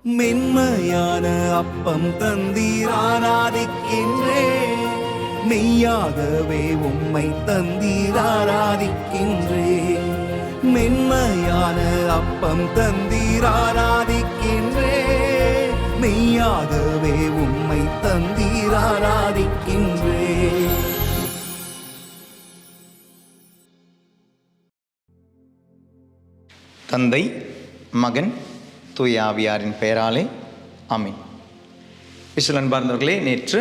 மென்மையான அப்பம் தந்தீர் ஆராதிக்கின்றேன், மெய்யாகவே உம்மை தந்தீர் ஆராதிக்கின்றேன். மென்மையான அப்பம் தந்தீர் ஆராதிக்கின்றேன், மெய்யாகவே உம்மை தந்தீர் ஆராதிக்கின்றேன். தந்தை, மகன், தூய ஆவியாரின் பெயராலே ஆமீன். விசுவல் அன்பார்ந்தவர்களே, நேற்று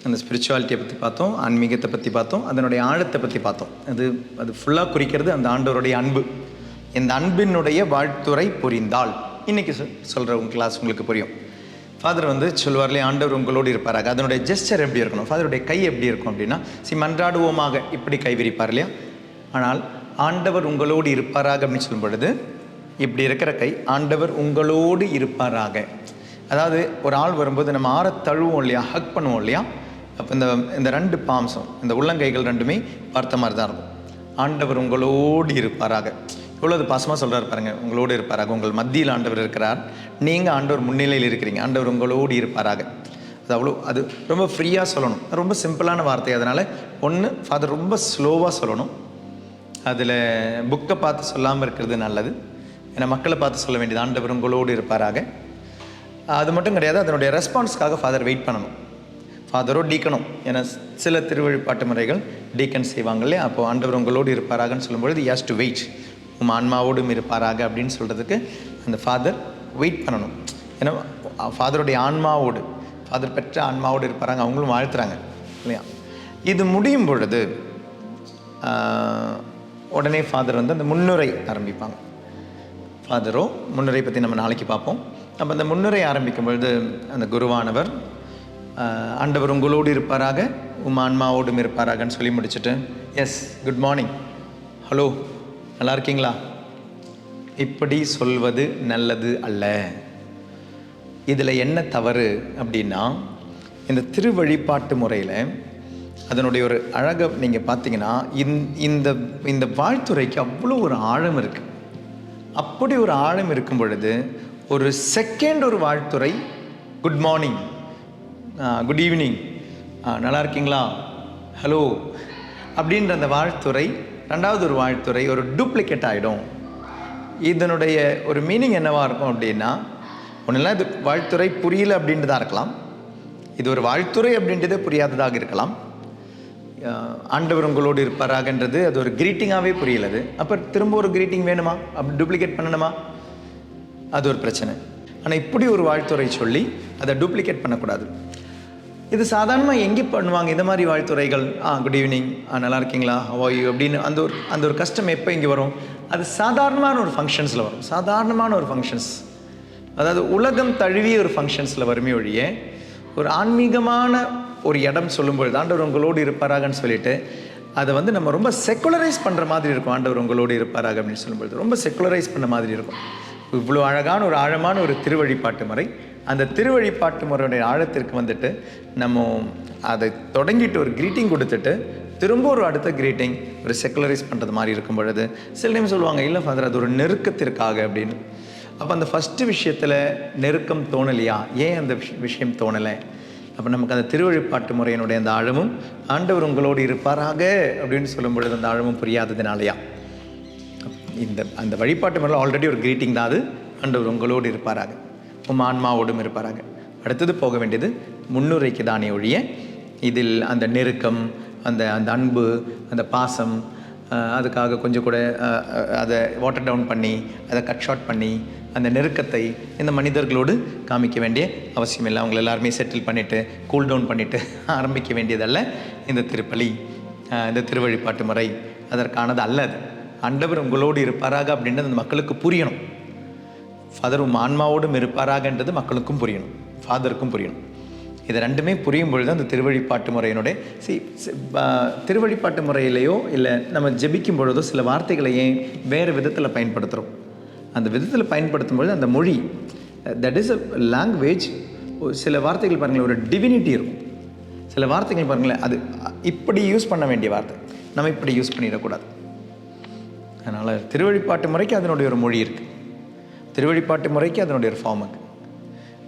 அந்த ஸ்பிரிச்சுவாலிட்டியை பற்றி பார்த்தோம், ஆன்மீகத்தை பற்றி பார்த்தோம், அதனுடைய ஆழத்தை பற்றி பார்த்தோம். அது ஃபுல்லாக குறிக்கிறது அந்த ஆண்டவருடைய அன்பு. இந்த அன்பினுடைய வாழ்த்துறை புரிந்தால் இன்றைக்கி சொல்கிற கிளாஸ் உங்களுக்கு புரியும். ஃபாதர் சொல்லுவார்லே, ஆண்டவர் உங்களோடு இருப்பாராக. அதனுடைய ஜெஸ்டர் எப்படி இருக்கணும், ஃபாதருடைய கை எப்படி இருக்கும் அப்படின்னா, மன்றாடுவோமாக இப்படி கை விரிப்பார் இல்லையா. ஆனால் ஆண்டவர் உங்களோடு இருப்பாராக அப்படின்னு சொல்லும் பொழுது இப்படி இருக்கிற கை, ஆண்டவர் உங்களோடு இருப்பாராக. அதாவது ஒரு ஆள் வரும்போது நம்ம ஆற தழுவோம் இல்லையா, ஹக் பண்ணுவோம் இல்லையா. அப்போ இந்த ரெண்டு பாம்சம், இந்த உள்ளங்கைகள் ரெண்டுமே பார்த்த மாதிரி தான் இருக்கும். ஆண்டவர் உங்களோடு இருப்பாராக. இவ்வளோ அது பாசமாக சொல்கிறார் பாருங்க, உங்களோடு இருப்பாராக. உங்கள் மத்தியில் ஆண்டவர் இருக்கிறார், நீங்கள் ஆண்டவர் முன்னிலையில் இருக்கிறீங்க. ஆண்டவர் உங்களோடு இருப்பாராக. அது ரொம்ப ஃப்ரீயாக சொல்லணும், ரொம்ப சிம்பிளான வார்த்தை. அதனால் ஒன்று ஃபாதர் ரொம்ப ஸ்லோவாக சொல்லணும். அதில் புக்கை பார்த்து சொல்லாமல் இருக்கிறது நல்லது. ஏன்னா மக்களை பார்த்து சொல்ல வேண்டியது ஆண்டவர் உங்களோடு இருப்பாராக. அது மட்டும் கிடையாது, அதனுடைய ரெஸ்பான்ஸ்க்காக ஃபாதர் வெயிட் பண்ணணும். ஃபாதரோ டீக்கனும், ஏன்னா சில திருவழிப்பாட்டு முறைகள் டீக்கன் செய்வாங்க இல்லையா. அப்போது ஆண்டவர் உங்களோடு இருப்பாராகன்னு சொல்லும்பொழுது ஹஸ் டு வெயிட். ஆன்மாவோடும் இருப்பாராக அப்படின்னு சொல்கிறதுக்கு அந்த ஃபாதர் வெயிட் பண்ணணும். ஏன்னா ஃபாதருடைய ஆன்மாவோடு, ஃபாதர் பெற்ற ஆன்மாவோடு இருப்பாராங்க, அவங்களும் வாழ்த்துறாங்க இல்லையா. இது முடியும் பொழுது உடனே ஃபாதர் அந்த முன்னுரை ஆரம்பிப்பாங்க. ஃபாதரோ முன்னுரை பற்றி நம்ம நாளைக்கு பார்ப்போம். நம்ம அந்த முன்னுரை ஆரம்பிக்கும் பொழுது அந்த குருவானவர் ஆண்டவர் உங்களோடு இருப்பாராக, ஆன்மாவோடும் இருப்பாராகன்னு சொல்லி முடிச்சுட்டு, எஸ் குட் மார்னிங், ஹலோ நல்லா இருக்கீங்களா, இப்படி சொல்வது நல்லது அல்ல. இதில் என்ன தவறு அப்படின்னா, இந்த திருவழிபாட்டு முறையில் அதனுடைய ஒரு அழகை நீங்கள் பார்த்தீங்கன்னா, இந்த வாழ்த்துறைக்கு அவ்வளோ ஒரு ஆழம் இருக்குது. அப்படி ஒரு ஆழம் இருக்கும் பொழுது ஒரு செகண்ட் ஒரு வாழ்த்துறை, குட் மார்னிங், குட் ஈவினிங், நல்லா இருக்கீங்களா, ஹலோ அப்படின்ற அந்த வாழ்த்துறை, ரெண்டாவது ஒரு வாழ்த்துறை ஒரு டூப்ளிகேட் ஆகிடும். இதனுடைய ஒரு மீனிங் என்னவாக இருக்கும் அப்படின்னா, ஒன்றுலாம் இது வாழ்த்துறை புரியல அப்படின்ட்டு தான் இருக்கலாம், இது ஒரு வாழ்த்துறை அப்படின்றதே புரியாததாக இருக்கலாம். ஆண்டவர் உங்களோடு இருப்பாராகன்றது அது ஒரு கிரீட்டிங்காகவே புரியலது. அப்போ திரும்ப ஒரு கிரீட்டிங் வேணுமா, அப்படி டூப்ளிகேட் பண்ணணுமா, அது ஒரு பிரச்சனை. ஆனால் இப்படி ஒரு வாழ்த்துறை சொல்லி அதை டூப்ளிகேட் பண்ணக்கூடாது. இது சாதாரணமாக எங்கே பண்ணுவாங்க இந்த மாதிரி வாழ்த்துறைகள்? குட் ஈவினிங், நல்லா இருக்கீங்களா, ஹவ் அப்படின்னு அந்த ஒரு கஷ்டம் எப்போ இங்கே வரும்? அது சாதாரணமான ஒரு ஃபங்க்ஷன்ஸில் வரும். சாதாரணமான ஒரு ஃபங்க்ஷன்ஸ், அதாவது உலகம் தழுவிய ஒரு ஃபங்க்ஷன்ஸில் வருமே ஒழிய, ஒரு ஆன்மீகமான ஒரு இடம் சொல்லும்பொழுது ஆண்டவர் உங்களோடு இருப்பாராகன்னு சொல்லிட்டு அதை நம்ம ரொம்ப செக்குலரைஸ் பண்ணுற மாதிரி இருக்கும். ஆண்டவர் உங்களோடு இருப்பாராக அப்படின்னு சொல்லும்பொழுது ரொம்ப செக்குலரைஸ் பண்ண மாதிரி இருக்கும். இவ்வளோ அழகான ஒரு ஆழமான ஒரு திருவழிபாட்டு முறை, அந்த திருவழிபாட்டு முறையுடைய ஆழத்திற்கு நம்ம அதை தொடங்கிட்டு ஒரு கிரீட்டிங் கொடுத்துட்டு திரும்ப ஒரு அடுத்த கிரீட்டிங் ஒரு செக்குலரைஸ் பண்ணுறது மாதிரி இருக்கும் பொழுது சில டைம் சொல்லுவாங்க, இல்லை ஃபாதர் அது ஒரு நெருக்கத்திற்காக அப்படின்னு. அப்போ அந்த ஃபஸ்ட்டு விஷயத்தில் நெருக்கம் தோணலையா, ஏன் அந்த விஷயம் தோணலை? அப்போ நமக்கு அந்த திருவழிப்பாட்டு முறையினுடைய அந்த ஆழமும் ஆண்டவர் உங்களோடு இருப்பாராக அப்படின்னு சொல்லும் பொழுது அந்த ஆழமும் புரியாததுனாலையா? அந்த வழிபாட்டு முறையில் ஆல்ரெடி ஒரு கிரீட்டிங் தான் அது, ஆண்டவர் உங்களோடு இருப்பாராக, ஆன்மாவோடும் இருப்பாராக. அடுத்தது போக வேண்டியது முன்னுரைக்கு தானே ஒழிய இதில் அந்த நெருக்கம், அந்த அன்பு, அந்த பாசம், அதுக்காக கொஞ்சம் கூட அதை வாட்டர் டவுன் பண்ணி அதை கட் ஷார்ட் பண்ணி அந்த நெருக்கத்தை இந்த மனிதர்களோடு காமிக்க வேண்டிய அவசியம் இல்லை. அவங்களை எல்லாருமே செட்டில் பண்ணிவிட்டு கூல் டவுன் பண்ணிவிட்டு ஆரம்பிக்க வேண்டியதல்ல இந்த திருப்பலி, இந்த திருவழிபாட்டு முறை. அதற்கானது அல்ல. அது ஆண்டவர் உங்களோடு இருப்பாராக அப்படின்றது அந்த மக்களுக்கு புரியணும். ஃபாதர் ஆன்மாவோடும் இருப்பாராகன்றது மக்களுக்கும் புரியணும், ஃபாதருக்கும் புரியணும். இது ரெண்டுமே புரியும் பொழுது அந்த திருவழிப்பாட்டு முறையினுடைய திருவழிப்பாட்டு முறையிலையோ இல்லை நம்ம ஜெபிக்கும் பொழுதோ சில வார்த்தைகளை ஏன் வேறு விதத்தில் பயன்படுத்துகிறோம். அந்த விதத்தில் பயன்படுத்தும் பொழுது அந்த மொழி, தட் இஸ் அ லாங்குவேஜ். சில வார்த்தைகள் பாருங்களேன், ஒரு டிவினிட்டி இருக்கும். சில வார்த்தைகள் பாருங்களேன், அது இப்படி யூஸ் பண்ண வேண்டிய வார்த்தை, நம்ம இப்படி யூஸ் பண்ணிடக்கூடாது. அதனால் திருவழிப்பாட்டு முறைக்கு அதனுடைய ஒரு மொழி இருக்குது, திருவழிப்பாட்டு முறைக்கு அதனுடைய ஒரு ஃபார்ம் இருக்குது.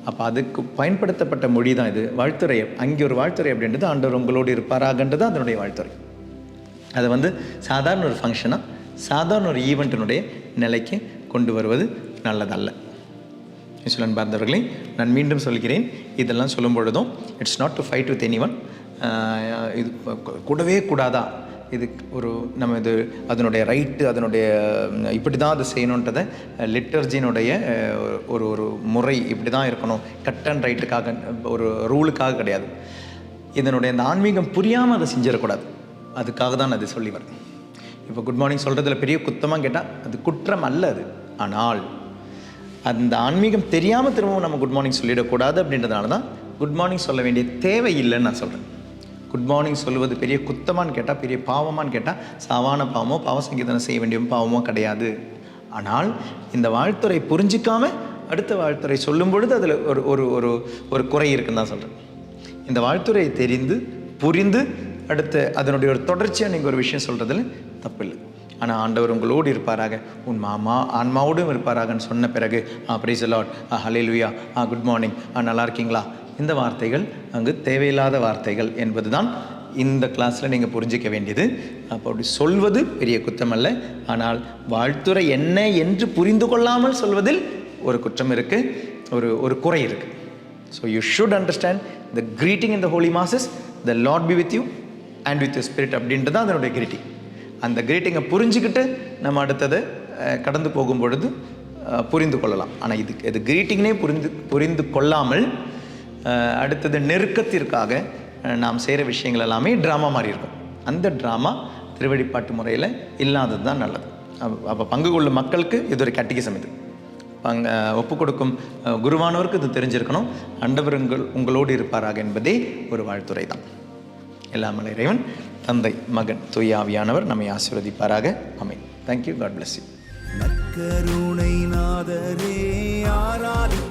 அப்போ அதுக்கு பயன்படுத்தப்பட்ட மொழி தான் இது. வாழ்த்துறை, அங்கே ஒரு வாழ்த்துறை அப்படின்றது ஆண்டவர் உங்களோடு இருப்பாராகன்றது அதனுடைய வாழ்த்துறை. அதை வந்து சாதாரண ஒரு ஃபங்க்ஷனாக, சாதாரண ஒரு ஈவெண்ட்டினுடைய நிலைக்கு கொண்டு வருவது நல்லதல்ல. இஸ்வலன் பார்ந்தவர்களே, நான் மீண்டும் சொல்கிறேன், இதெல்லாம் சொல்லும் பொழுதும் it's not to fight with anyone. இது கூடவே கூடாதா, இது ஒரு நம்ம இது அதனுடைய ரைட்டு, அதனுடைய இப்படி தான் அதை செய்யணுன்றதை லிட்டர்ஜினுடைய ஒரு ஒரு முறை இப்படி தான் இருக்கணும், கட் அண்ட் ரைட்டுக்காக ஒரு ரூலுக்காக கிடையாது. இதனுடைய அந்த ஆன்மீகம் புரியாமல் அதை செஞ்சிடக்கூடாது, அதுக்காக தான் அது சொல்லி வரேன். இப்போ குட் மார்னிங் சொல்கிறதுல பெரிய குத்தமாக கேட்டால் அது குற்றம் அல்ல அது. ஆனால் அந்த ஆன்மீகம் தெரியாமல் திரும்பவும் நம்ம குட் மார்னிங் சொல்லிடக்கூடாது. அப்படின்றதுனால தான் குட் மார்னிங் சொல்ல வேண்டிய தேவை இல்லைன்னு நான் சொல்கிறேன். குட் மார்னிங் சொல்லுவது பெரிய குத்தமானு கேட்டால், பெரிய பாவமானு கேட்டால், சாவான பாவமோ பாவ சங்கீதனை செய்ய வேண்டிய பாவமோ கிடையாது. ஆனால் இந்த வாழ்த்துறை புரிஞ்சிக்காமல் அடுத்த வாழ்த்துறை சொல்லும் பொழுது அதில் ஒரு ஒரு ஒரு ஒரு குறை இருக்குன்னு தான் சொல்கிறேன். இந்த வாழ்த்துறையை தெரிந்து புரிந்து அடுத்து அதனுடைய ஒரு தொடர்ச்சியாக நீங்கள் ஒரு விஷயம் சொல்கிறதுல தப்பில்லை. ஆனால் ஆண்டவர் உங்களோடு இருப்பாராக, உன் ஆன்மாவோடும் இருப்பாராகன்னு சொன்ன பிறகு praise the Lord, hallelujah, good morning, நல்லா இருக்கீங்களா, இந்த வார்த்தைகள் அங்கு தேவையில்லாத வார்த்தைகள் என்பது தான் இந்த கிளாஸில் நீங்கள் புரிஞ்சிக்க வேண்டியது. அப்போ அப்படி சொல்வது பெரிய குற்றம் அல்ல. ஆனால் வாழ்த்துறை என்ன என்று புரிந்து கொள்ளாமல் சொல்வதில் ஒரு குற்றம் இருக்குது, ஒரு குறை இருக்குது. So you should understand the greeting in the holy masses, the Lord be with you and with your spirit அப்படின்றது தான் அதனுடைய greeting. அந்த கிரீட்டிங்கை புரிஞ்சுக்கிட்டு நம்ம அடுத்தது கடந்து போகும் பொழுது புரிந்து கொள்ளலாம். ஆனால் இது கிரீட்டிங்னே புரிந்து கொள்ளாமல் அடுத்தது நெருக்கத்திற்காக நாம் செய்கிற விஷயங்கள் எல்லாமே ட்ராமா மாதிரி இருக்கும். அந்த ட்ராமா திருவழிப்பாட்டு முறையில் இல்லாதது தான் நல்லது. அப்போ பங்கு கொள்ளும் மக்களுக்கு இது ஒரு கேட்டகிசம். இது ஒப்பு கொடுக்கும் குருவானவருக்கு இது தெரிஞ்சிருக்கணும். ஆண்டவர் உங்களோடு இருப்பாராக என்பதே ஒரு வாழ்த்துறை தான். எல்லாம் வல்ல இறைவன் தந்தை, மகன், தூய ஆவியானவர் நம்மை ஆசீர்வதிப்பாராக. ஆமென். Thank you. God bless you. நற்கருணை நாதரே ஆராதி